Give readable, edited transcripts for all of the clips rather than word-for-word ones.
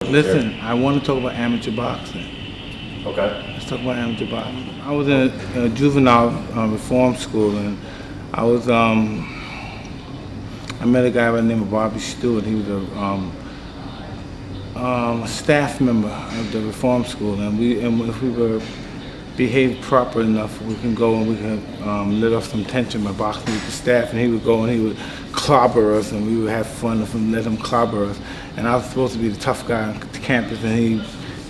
Listen, I want to talk about amateur boxing. Okay. Let's talk about amateur boxing. I was in a juvenile reform school, and I was I met a guy by the name of Bobby Stewart. He was a staff member of the reform school, and if we were behaved proper enough, we can go and we can let off some tension by boxing with the staff, and he would go and he would clobber us, and we would have fun and let him clobber us. And I was supposed to be the tough guy on the campus, and he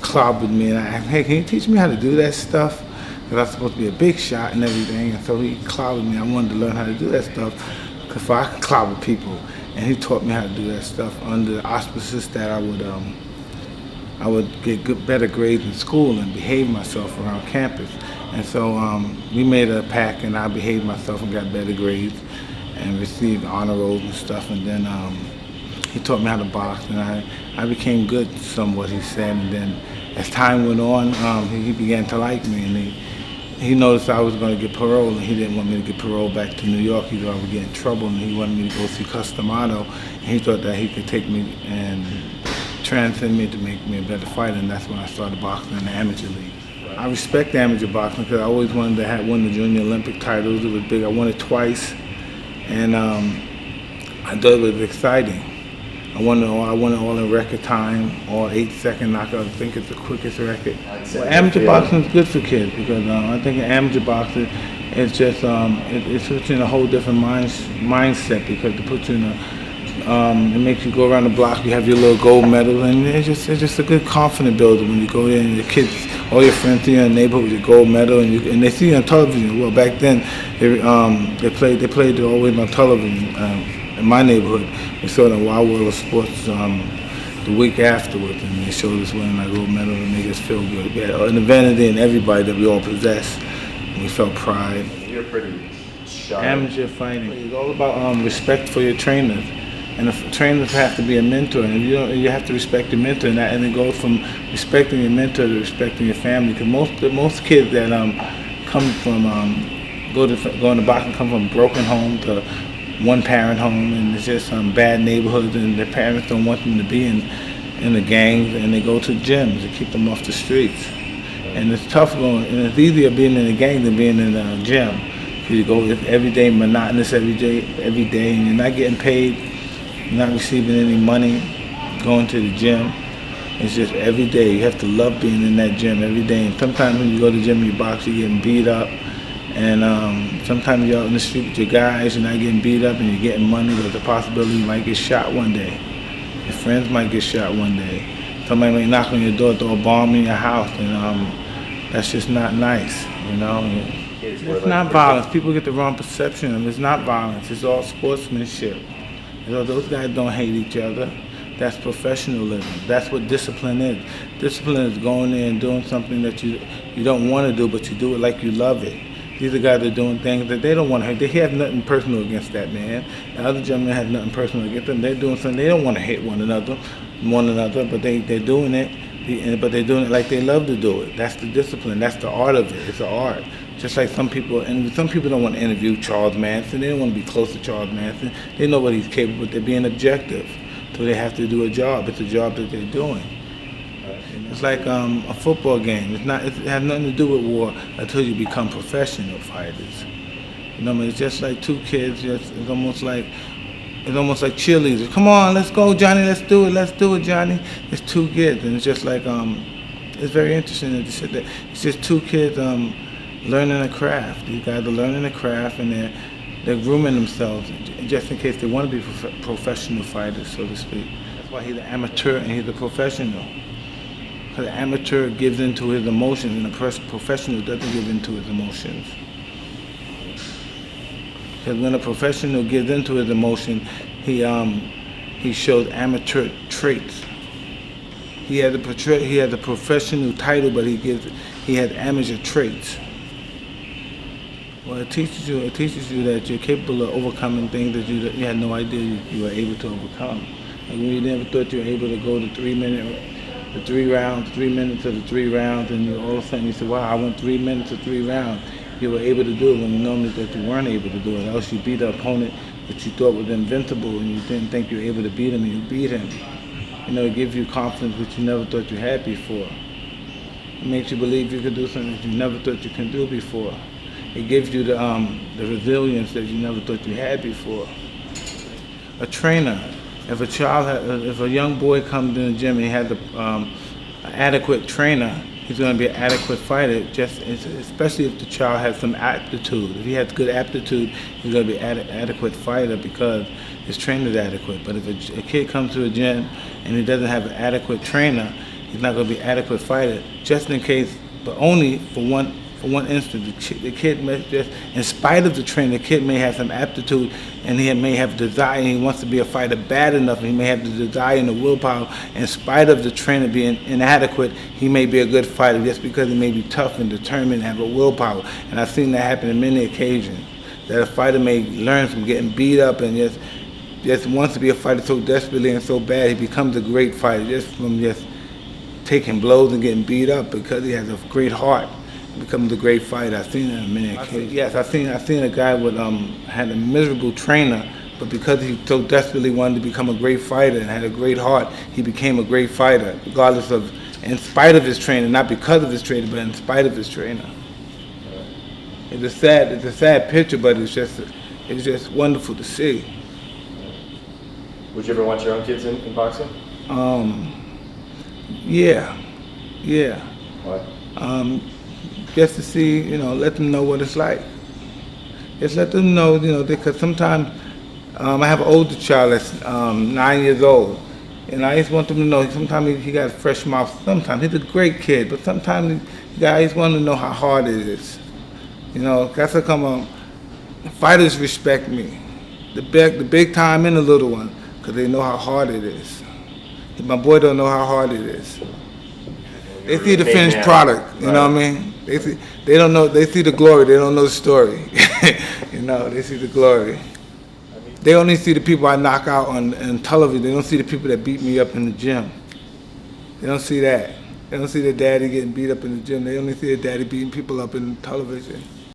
clobbered me, and I asked, hey, can you teach me how to do that stuff? Because I was supposed to be a big shot and everything, and so he clobbered me. I wanted to learn how to do that stuff, because I could clobber people, and he taught me how to do that stuff under the auspices that I would get better grades in school and behave myself around campus. And so we made a pact, and I behaved myself and got better grades and received honor rolls and stuff. And then he taught me how to box, and I became good somewhat, he said. And then as time went on, he began to like me, and he noticed I was going to get parole, and he didn't want me to get parole back to New York. He thought I would get in trouble, and he wanted me to go see Customado, and he thought that he could take me and transcend me to make me a better fighter, and that's when I started boxing in the amateur league. I respect amateur boxing because I always wanted to win the Junior Olympic titles. It was big. I won it twice, and I thought it was exciting. I won it all in record time, all 8-second knockout. I think it's the quickest record. Well, amateur boxing is good for kids because I think in amateur boxing it's just it puts you in a whole different mindset because it puts you in it makes you go around the block. You have your little gold medal, and it's just a good confidence builder when you go there and your kids, all your friends see you in the neighborhood with your gold medal, and they see you on television. Well, back then they played it always on television in my neighborhood. They saw it on Wild World of Sports the week afterwards, and they showed us winning that gold medal and made us feel good. We had an vanity in everybody that we all possess, and we felt pride. You're pretty shy. Amateur fighting. It's all about respect for your trainers. And the trainers have to be a mentor, and you have to respect your mentor, and it goes from respecting your mentor to respecting your family. Because most kids that come from go into boxing come from broken home to one-parent home, and it's just bad neighborhoods, and their parents don't want them to be in the gangs, and they go to gyms to keep them off the streets. And it's tough going, and it's easier being in a gang than being in a gym. You go every day, monotonous every day, and you're not getting paid. You're not receiving any money going to the gym. It's just every day. You have to love being in that gym every day. And sometimes when you go to the gym, you box, you're getting beat up. And sometimes you're out in the street with your guys, you're not getting beat up and you're getting money. There's a possibility you might get shot one day. Your friends might get shot one day. Somebody might knock on your door, throw a bomb in your house. And that's just not nice, you know. It's not violence. People get the wrong perception of it. It's not violence. It's all sportsmanship. You know, those guys don't hate each other. That's professionalism. That's what discipline is. Discipline is going in and doing something that you don't want to do, but you do it like you love it. These are guys that are doing things that they don't want to hate. They have nothing personal against that man. The other gentleman has nothing personal against them. They're doing something they don't want to hate one another, but they're doing it. But they're doing it like they love to do it. That's the discipline. That's the art of it. It's an art. Just like some people don't want to interview Charles Manson. They don't want to be close to Charles Manson. They know what he's capable of. They're being objective. So they have to do a job. It's a job that they're doing. It's like a football game. It has nothing to do with war until you become professional fighters. You know what I mean? It's just like two kids. It's almost like cheerleaders. Come on, let's go, Johnny. Let's do it, Johnny. It's two kids, and it's just like it's very interesting to sit there. It's just two kids learning a craft. These guys are learning a craft, and they're grooming themselves just in case they want to be professional fighters, so to speak. That's why he's an amateur and he's a professional. Because the amateur gives into his emotions, and the professional doesn't give into his emotions. Because when a professional gives into his emotion, he shows amateur traits. He has a professional title, but he has amateur traits. Well, it teaches you that you're capable of overcoming things that you had no idea you were able to overcome. Like when you never thought you were able to go to 3 minutes of the 3 rounds, and all of a sudden you said, wow, I went 3 minutes of 3 rounds. You were able to do it when you normally thought you weren't able to do it. Else you beat the opponent that you thought was invincible, and you didn't think you were able to beat him, and you beat him. it gives you confidence which you never thought you had before. It makes you believe you can do something that you never thought you can do before. It gives you the resilience that you never thought you had before. A trainer, if a young boy comes in the gym and he has an adequate trainer, he's going to be an adequate fighter. Especially if the child has some aptitude. If he has good aptitude, he's going to be an adequate fighter because his trainer is adequate. But if a kid comes to a gym and he doesn't have an adequate trainer, he's not going to be an adequate fighter. Just in case, but only for one instance, the kid may just, in spite of the trainer, the kid may have some aptitude and he may have desire and he wants to be a fighter bad enough and he may have the desire and the willpower. In spite of the trainer being inadequate, he may be a good fighter just because he may be tough and determined and have a willpower. And I've seen that happen on many occasions, that a fighter may learn from getting beat up and just wants to be a fighter so desperately and so bad, he becomes a great fighter just from just taking blows and getting beat up because he has a great heart. Becomes a great fighter. I've seen that in many occasions. Yes, I've seen a guy with had a miserable trainer, but because he so desperately wanted to become a great fighter and had a great heart, he became a great fighter, regardless of, in spite of his trainer, not because of his trainer, but in spite of his trainer. It's a sad picture, but it's just wonderful to see. Would you ever want your own kids in boxing? Yeah. Why? Just to see, let them know what it's like. Just let them know, because sometimes I have an older child that's 9 years old, and I just want them to know, sometimes he got a fresh mouth. Sometimes he's a I kid, but sometimes I just want to know how hard it is. That's how come fighters respect me, the big time and the little one, because they know how hard it is. My boy don't know how hard it is. They see the finished product, you know what I mean? They don't know, they see the glory, they don't know the story. They see the glory. They only see the people I knock out on television. They don't see the people that beat me up in the gym. They don't see that. They don't see the daddy getting beat up in the gym. They only see the daddy beating people up in television.